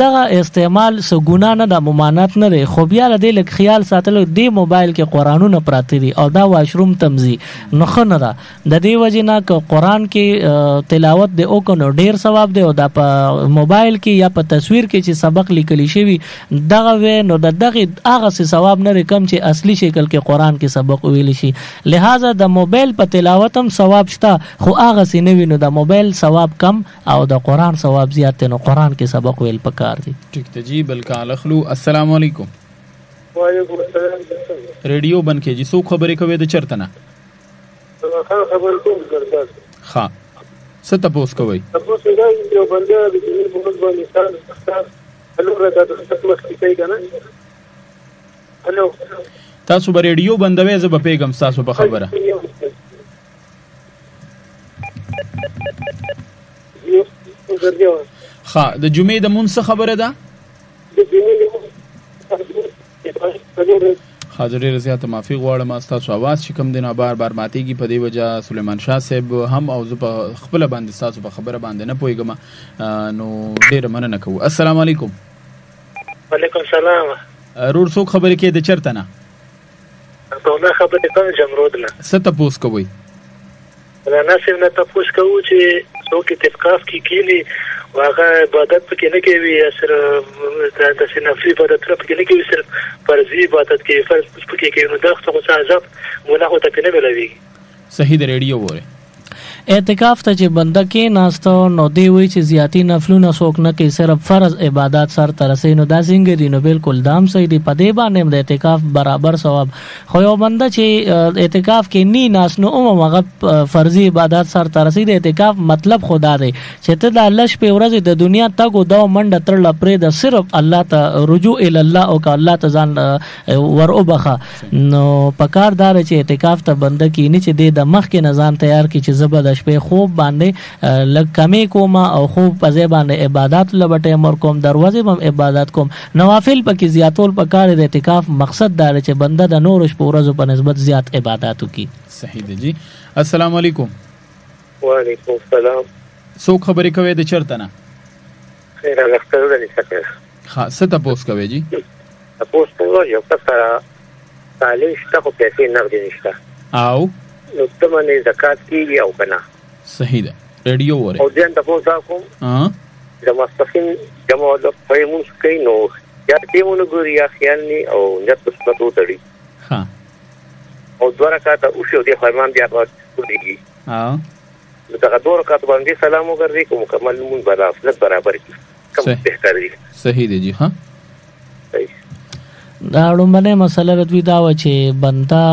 Speaker 3: دغه استعمال سو ګنا نه د ممانعت نه دی خو بیا د لک خیال ساتلو دی موبایل کې قرانونه پراتی دي او دا واشروم تمزي نو خنه دا د دې وجنه ک قران کې تلاوت دی او کو ډیر ثواب دی او دا په موبایل کې یا په تصویر کې چې سبق لیکلی شوی دغه و نو دغه هغه څه ثواب نه کم چې اصلي شکل کې قران کې سبق ویل شي لہذا د موبایل په تلاوت هم ثواب شته خو هغه څه نه وینو د موبایل ثواب کم او د قران ثواب زیات نو قران کې سبق ویل پکار دي.
Speaker 1: ٹھیک ته جی بلکې اخلو. السلام علیکم.
Speaker 6: وعلیکم السلام.
Speaker 1: ریډیو بند کې جی سو خبرې کوي د چرته نه
Speaker 6: خبر کوم ګرځا
Speaker 1: ها ست تاسو کوي
Speaker 6: تاسو دا یو بنده د دې په موږ باندې ستاسو هلو راته تاسو مخکې کوي کنه هلو
Speaker 1: تاسو به ریډیو بندوي زه به پیغام تاسو په خبره ها د جمعې د مونږ خبره ده حاضر رضایت معافي غواړم تاسو आवाज چې کوم دینه بار بار ماتيږي په دې وجه سلیمان شاه صاحب هم او زه په خپل باندې تاسو په خبره باندې نه پويګم نو ډیر مننه کوم. السلام علیکم.
Speaker 6: وعلیکم السلام.
Speaker 1: رور څوک خبرې کې د چرته نه
Speaker 6: ټول خبرې کوم جمرود نه
Speaker 1: څه تپوس کوئ
Speaker 6: مولانا صاحب نه تپوس کوو چې څوک اعتکاف کې کېني هغه عبادت پکې نه کوي سره د نفلي عبادت پکې نه کوي صرف فرضي عبادت کوي فرض پکې کوي نو دا څه عذاب مونږ ته پنه ملوي
Speaker 1: صحیح د ریډیو وره
Speaker 3: اعتکاف ته چې بنده کې ناستو نو دی وی چې زیاتی نفلونه څوک نه کوي صرف فرض عبادت سر ترسي نو دا څنګه دی نو بالکل دام صحیح دی په دې باندې د اعتکاف برابر ثواب خو یو بنده چې اعتکاف کې نی ناس نو هغه فرضي عبادت سر ترسي د اعتکاف مطلب خدا دی چې ته د الله شپه ورځ د دنیا تګو دا منډه تر لپاره د صرف الله ته رجوع ال الله او ک الله ته ځان ور وبخه نو پکاردار چې اعتکاف ته بنده کې نه چې د مخ کې نظام تیار کی چې زبر شپه خوب باندې لږ کمی کوم او خوب په ځای باندې عبادت لبټه امر کوم دروازه بم عبادت کوم نوافل پکې زیاتول پکاره د اعتکاف مقصد دا چې بنده د نور شپه ورځو په نسبت زیات عبادت وکي
Speaker 1: صحیح دی جی السلام علیکم
Speaker 6: وعلیکم السلام
Speaker 1: څوک خبرې کوي د چرته نه
Speaker 6: خیر راغستل د نشته
Speaker 1: ها څه تاسو کوي جی
Speaker 6: تاسو ته یو څه تعالی شته خو پیسې نه دي نشته
Speaker 1: او
Speaker 6: نو ته باندې زکات کیږي او کنه
Speaker 1: صحیح ده ریډیو وره
Speaker 6: او ځان تاسو کوم د مستقیم جمع د پیمونس کوي نو یا پیمونو ګوري یا خیال ني او نیت پسپتو تړي
Speaker 1: ها
Speaker 6: او دوه رکعات او شو دي فرمان بیا کوي
Speaker 1: ها
Speaker 6: نو دا دوه رکعات باندې سلام وګرځي کوم مکمل مون برابر کی کوم بهتر دي
Speaker 1: صحیح دی جی ها
Speaker 3: دا لومبنه مسله دوی دا و چې بندا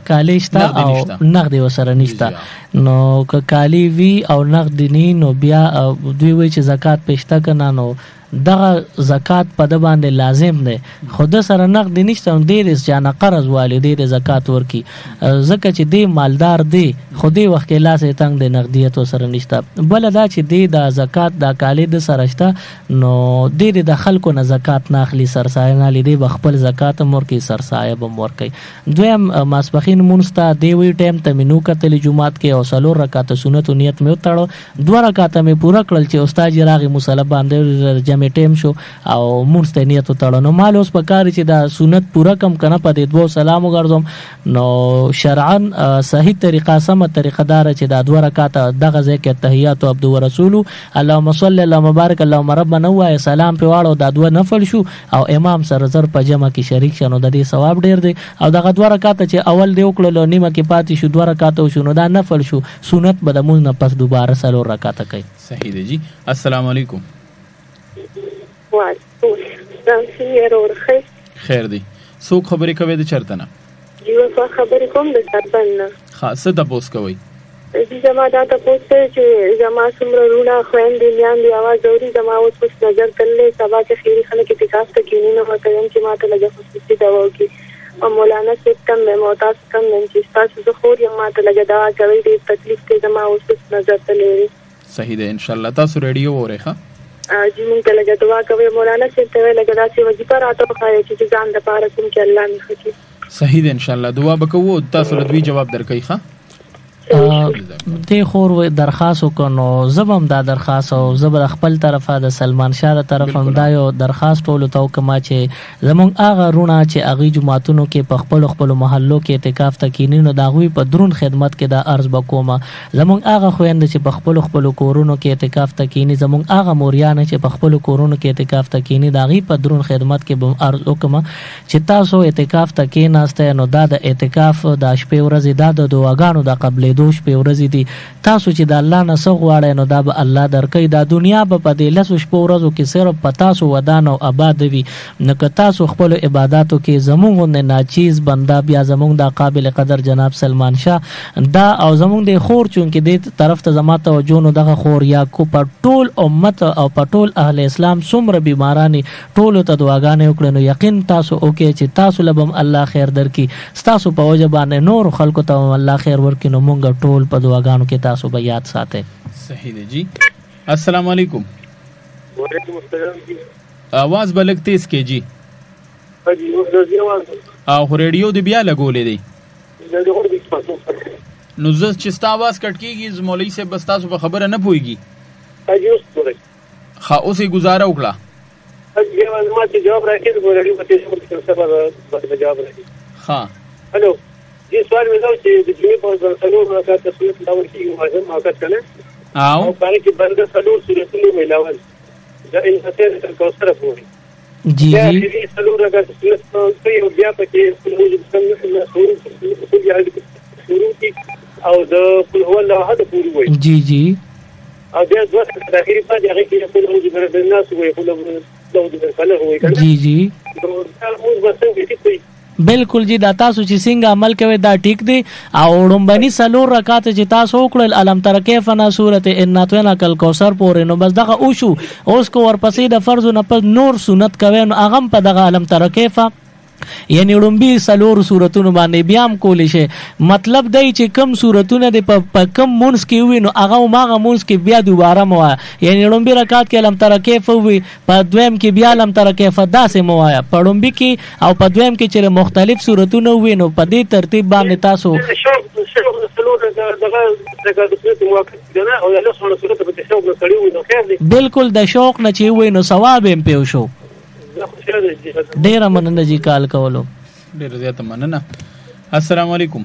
Speaker 3: کالیشتا او نقد وسره نشتا نو که کالی وی او نقد نی نو بیا دوی وی چې زکات پېشتا کنه نو دغه زکات په د باندې لازم دی خود سره نقد نشته ډیر ځانه قرض والدی د زکات ورکی زکه چې دی مالدار دی خودی وخت کې لاسه تنگ د نقدیت سره نشته بل دا چې دی د زکات د کالی د سره شته نو ډیر د خلکو نه زکات نه اخلي سرسایه نه لیدي بخپل زکات مور کې سرسایه به مور کوي دویم ماسپخین مونستا دی وی ټیم ته منو کتل جمعات کې او سلور رکعات سنت نیت مې وتاړو دوه رکعات مې پورا کړل چې استاد راغي مصلی باندې ټیم شو او مونږ ته نیت وتاړو نو مال اوس په کار چې دا سنت پورا کم کنه په دې دوه سلام وګرځم نو شرعاً صحیح طریقه سم طریقه دار چې دا دوه رکعات دغه ځای کې تحیات او عبد ورسول اللهم صل اللهم مبارک اللهم ربنا و سلام په واړو دا دوه نفل شو او امام سره زر په جمع کې شریک شنو د دې ثواب ډیر دی او دغه دوه رکعات چې اول دی وکړل نیمه کې پاتې شو دوه رکعات شو نو دا نفل شو سنت به د مونږ نه پس دوباره سلور رکعات کوي
Speaker 1: صحیح دی جی السلام علیکم
Speaker 2: وعلیکم السلام خیر اور
Speaker 1: خیر دی څوک خبرې کوي د چرته نه
Speaker 2: یو څه خبرې کوم د چرته نه
Speaker 1: خاصه تاسو کوي
Speaker 2: زما دا تاسو چې زما څومره رونه خويندې میان دی आवाज اوري زما اوس په نظر کړلې سبا چې خیری خلک اعتکاف ته کینې نه وکړم چې ماته لږه خصوصي دوا وکي او مولانا صاحب کم مې معتاد کم نن چې تاسو زه خور یم ماته لږه دوا کوي دې تکلیف کې زما اوس په نظر ته لري
Speaker 1: صحیح ده ان شاء الله تاسو ریډیو اورئ
Speaker 2: جی مونږ ته لږه دعا کوي مولانا صاحب ته لږه داسې وظیفه راته وښایي چې ځان د پاره کوم چې الله مې ښه
Speaker 1: صحیح ده ان شاء الله دعا وکړو تاسو له دوی جواب درکړئ ښه
Speaker 3: ته خور درخواست وکړو زبم دا درخواست او زبر خپل طرفه د سلمان شاه تر طرفم دا یو درخواست ټول تو کما چې زمون هغه رونه چې اغي جماعتونو کې په خپل محلو کې اعتکاف تکینینو دا غوي په درون خدمت کې دا عرض وکوم زمون هغه خويند چې په خپل کورونو کې اعتکاف تکینی زمون هغه موریان چې په خپل کورونو کې اعتکاف تکینی دا غي په درون خدمت کې بم عرض وکم چې تاسو اعتکاف تکیناسته نو دا د اعتکاف د شپې ورځې د دعاګانو د قبلې دوش په ورځې دي تاسو چې د الله نه څو غواړئ نو دا به الله درکې دا دنیا به په دې لسو شپو ورځو کې صرف په تاسو ودان او آباد وي نو که تاسو خپل عبادتو کې زموږ نه ناچیز بندا بیا زموږ د قابل قدر جناب سلمان شاه دا او زموږ د خور چون کې د طرف ته زما توجه نو دغه خور یا کو په ټول امت او په ټول اهل اسلام څومره بیمارانی ټول ته دعاګانې وکړي نو یقین تاسو اوکې چې تاسو لبم الله خیر درکې تاسو په وجه باندې نور خلکو ته الله خیر ورکړي نو مونږ ټول په دعاګانو کې تاسو به یاد ساتئ
Speaker 1: صحیح دی جی السلام علیکم
Speaker 6: وعلیکم السلام جی
Speaker 1: आवाज بلک تیز کې جی
Speaker 6: جی اوس د आवाज
Speaker 1: او ریډیو دی بیا لګولې دی نو زه چې ستا आवाज کټ کیږي مولوی صاحب بس تاسو په خبره نه پويږي
Speaker 6: جی اوس پوره
Speaker 1: اوسې گزاره وکړه
Speaker 5: بیا ما ته جواب راکړي د ریډیو په تاسو سره جواب راکړي.
Speaker 1: ها
Speaker 5: الو دې سوال مې دا چې د جمعې په څلور رکعات سنت لاول کېږي واجب اوقات کنه او باندې کې بنده څلور سورتونه ملاول دا انسان تر کوثر پورې
Speaker 3: جی جی
Speaker 5: دې څلور رکعات سنت په یو بیا پکې موجود څنګه شروع او د قل هو الله احد پوری وای
Speaker 3: جی جی
Speaker 5: او بیا د وخت د اخیری په هغه کې قل هو د الناس وای قل هو د فلق وای کنه
Speaker 3: جی جی
Speaker 5: دا موږ بسنګ دي
Speaker 3: بالکل جی دا تاسو چې څنګه عمل کوي دا ټیک دی او رومبني څلور رکعات چې تاسو وکړل الم تر کیف نا سورته ان اتونا کل کوثر پورې نو بس دغه او شو اوس کو ورپسې د فرض نه په نور سنت کوي نو هغه په دغه الم تر کیف یعنی رومبي څلور سورتونو باندې بیا هم کولی شي. مطلب دی چې کم سورتونه د په کم مونږ کې وي نو هغه ماغه مونږ کې بیا دوباره مو یعنی رومبي رکعات کې الم تر کیف وي په دویم کې بیا الم تر کیف داسې مو وایا په رومبي کې او په دویم کې چې مختلف سورتونه وي نو په دې ترتیب باندې تاسو بالکل د شوق نه چې وي نو ثواب هم پیو شو. ډیره مننه جی کال کولو
Speaker 1: ډیره زیاته مننه. السلام علیکم.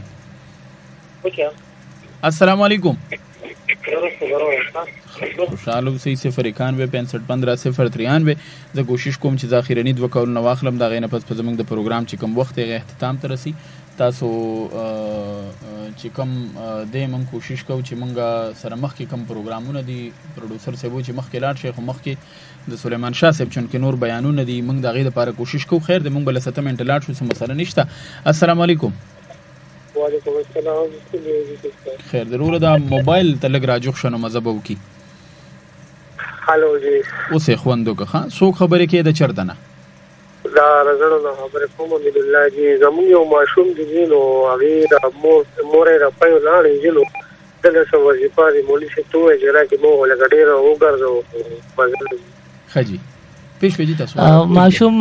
Speaker 1: السلام علیکم. خوشحال اوسئ 091 65 15 زه کوشش کوم چې ذخیرنی دوه کولونه واخلم دا غینه پس په زمونږ د پروګرام چې کوم وخت یې اختتام ته رسی تاسو چې کوم د من کوشش کوو چې مونږ سره مخکې کوم پروګرامونه دي پروډوسر صاحب چې مخکې لاړ شي خو مخکې د سلیمان شاه صاحب چونکې نور بیانونه دي مونږ د هغې دپاره کوشش کوو. خیر دی مونږ به له 7 منټه لاړ شو څه مسله نشته. السلام علیکم.
Speaker 6: وعلیکم السلام.
Speaker 1: خیر دی وروره دا موبایل ته لږ راجوخ شه نو مزه به وکړي.
Speaker 6: هلو جی
Speaker 1: اوس یې خوند وکړه ښه څوک خبرې کوې د چېرته نه
Speaker 6: دا رزړو نه خبرې کوم حمدالله جی زمونږ یو ماشوم دی نو هغې د مور یې راپیو لاړې جي نو دله څه وظیفه د مولي صاحب ته ووایي چې راکړي مو لکه ډېره وګرځو
Speaker 1: خجی پیش وجی تاسو
Speaker 3: ماشوم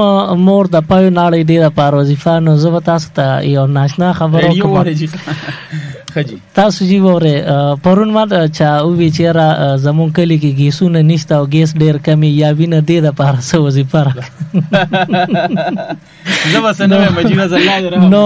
Speaker 3: مور د پایو ناړې ډیره پار وظیفه نو زه تاسو ته یو ناشنا خبرو کوم
Speaker 1: خجی
Speaker 3: تاسو جی وره پرون ما چا او بیچاره زمون کلی کې گیسونه نشته او گیس ډیر کمی یا وینه دی د پار سو وظیفه
Speaker 1: زه وسنه مجینه الله
Speaker 3: نو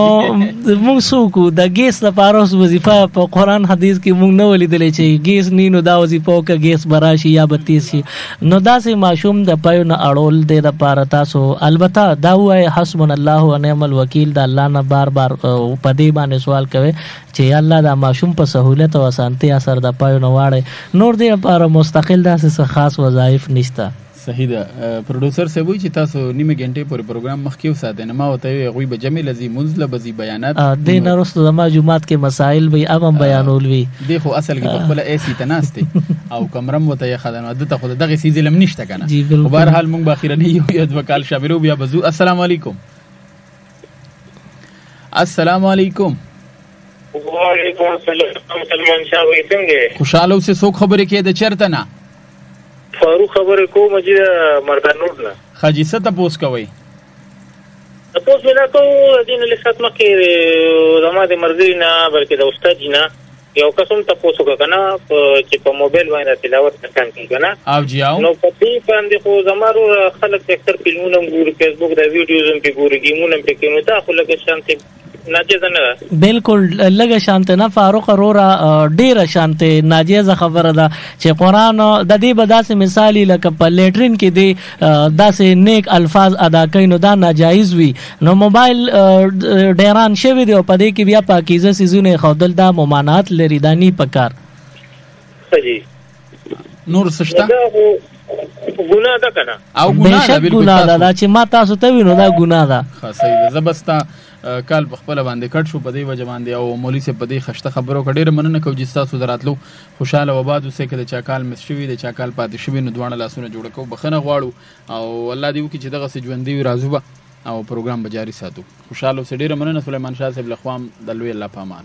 Speaker 3: موږ سوکو د گیس د پار وظیفه په قران حدیث کې موږ نه ولیدلې چې گیس نینو دا وظیفه او که گیس براشي یا بتیس شي نو داسې ماشوم د پایو نه اړول دی د پار تاسو البته دا وای حسبنا الله و نعم الوکیل د الله نه بار بار په دې باندې سوال کوي چې الله دا ماشوم په سہولت او اسانتیا سره د پایو نه واړي نور دې لپاره مستقل داسې خاص وظایف نشته.
Speaker 1: صحیح ده. پروډوسر صاحب وایي چې تاسو نیمه غنټې پورې پروګرام مخکې وساتئ نو ما ورته ویل هغوی به جمع لذي منځ له بځي بیانات
Speaker 3: دې نه وروسته زما جومات کې مسائل به هم بیانول وي
Speaker 1: دی خو اصل کې په خپله ایسي ته ناست او کمرم ورته یې ښه ده نو دته خو د دغې څیز علم نشته که نه خو بهرحال موږ به اخیرنی یو دوه کال شاملو بیا به ځو. السلام علیکم. السلام علیکم.
Speaker 5: وعلیکم السلام سلمان شاه وایي څنګه
Speaker 1: خوشحاله اوسې څوک خبرې کوې د چېرته نه
Speaker 5: فاروق خبرې کوم چې مردانور نه
Speaker 1: خجي څه تپوس کوئ
Speaker 5: تپوس مې دا کوو دین له سات مخکې زما د مرګري نه بلکې د استاد جي نه یو قسم تپوس وکړه که نه چې په موبایل باندې تلاوت کسان کوي که نه
Speaker 1: او جي او
Speaker 5: نو په دې باندې خو زما ورور خلک اکثر فلمونه هم ګوري فیسبوک د ویډیوز هم پرې ګوري ګیمونه هم پرې کوي نو دا خو لږ شانتې ناجیزه نه ده
Speaker 3: بالکل لږه شانته نه فاروق وروره ډیره شانته ناجیزه خبره ده چې قرآن د دې به داسې مثالي لکه په لیټرین کې دی داسې نیک الفاظ ادا کوي نو دا ناجایز وي نو موبایل ډیران شوي دی او په دې کې بیا پاکیزه څیزونه ښودل دا ممانعت لري دا نی پکار
Speaker 1: نور څه شته
Speaker 5: ګناه ده که نه
Speaker 1: او ګناه ده
Speaker 3: ګناه ده چې ما تاسو ته وینو دا ګناه ده
Speaker 1: ښه صحیح ده. زه به ستا کال په خپله باندې کټ شو په دې وجه باندې او مولوي صاحب په دې خشته خبرو که ډېره مننه کوو چې ستاسو د راتلو خوشحاله و آباد اوسئ که د چا کال مس شوي د چا کال پاتې شوي نو دواړه لاسونه جوړه کوو بخښنه غواړو او الله دې وکړي چې دغسې ژوندي وي راځو به او پروګرام به جاري ساتو. خوشحاله اوسئ. ډېره مننه سلیمان شاه صاحب له خوا د لوی الله په امان.